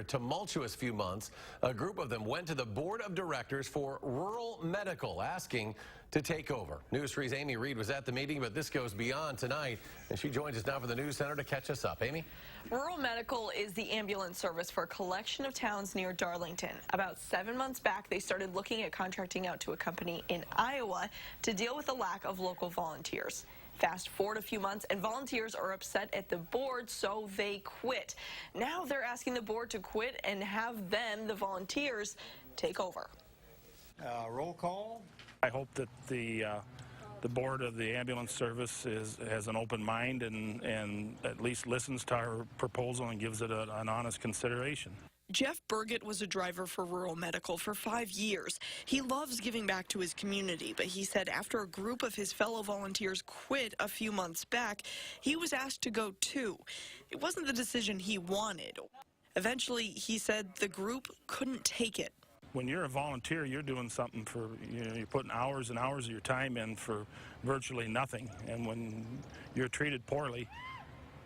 tumultuous few months, a group of them went to the board of directors for rural medical, asking to take over. News 3's Amy Reed was at the meeting, but this goes beyond tonight, and she joins us now for the News Center to catch us up. Amy? Rural Medical is the ambulance service for a collection of towns near Darlington. About 7 months back, they started looking at contracting out to a company in Iowa to deal with the lack of local volunteers. Fast forward a few months, and volunteers are upset at the board, so they quit. Now they're asking the board to quit and have them, the volunteers, take over. Roll call. I hope that the board of the ambulance service has an open mind and at least listens to our proposal and gives it an honest consideration. Jeff Burgett was a driver for Rural Medical for 5 years. He loves giving back to his community, but he said after a group of his fellow volunteers quit a few months back, he was asked to go too. It wasn't the decision he wanted. Eventually, he said the group couldn't take it. When you're a volunteer, you're doing something for, you're putting hours and hours of your time in for virtually nothing. And when you're treated poorly,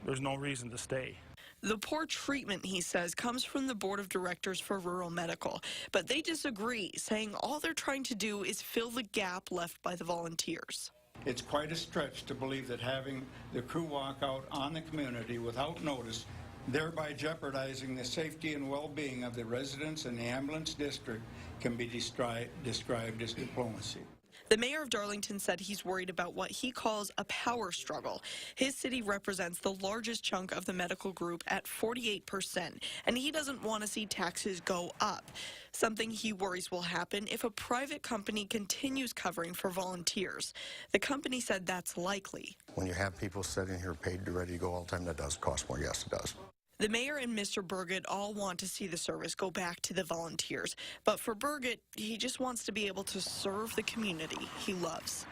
there's no reason to stay. The poor treatment, he says, comes from the board of directors for Rural Medical. But they disagree, saying all they're trying to do is fill the gap left by the volunteers. It's quite a stretch to believe that having the crew walk out on the community without notice, thereby jeopardizing the safety and well-being of the residents in the ambulance district, can be described as diplomacy. The mayor of Darlington said he's worried about what he calls a power struggle. His city represents the largest chunk of the medical group at 48%, and he doesn't want to see taxes go up, something he worries will happen if a private company continues covering for volunteers. The company said that's likely. When you have people sitting here paid to ready to go all the time, that does cost more. Yes, it does. The mayor and Mr. Burgett all want to see the service go back to the volunteers. But for Burgett, he just wants to be able to serve the community he loves.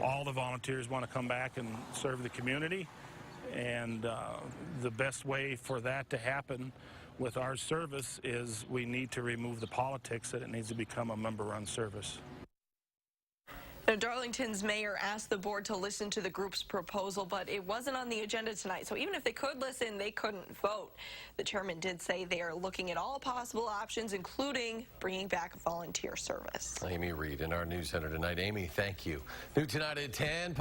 All the volunteers want to come back and serve the community. And the best way for that to happen with our service is we need to remove the politics, that it needs to become a member-run service. Now, Darlington's mayor asked the board to listen to the group's proposal, but it wasn't on the agenda tonight. So even if they could listen, they couldn't vote. The chairman did say they are looking at all possible options, including bringing back volunteer service. Amy Reed in our News Center tonight. Amy, thank you. New tonight at 10.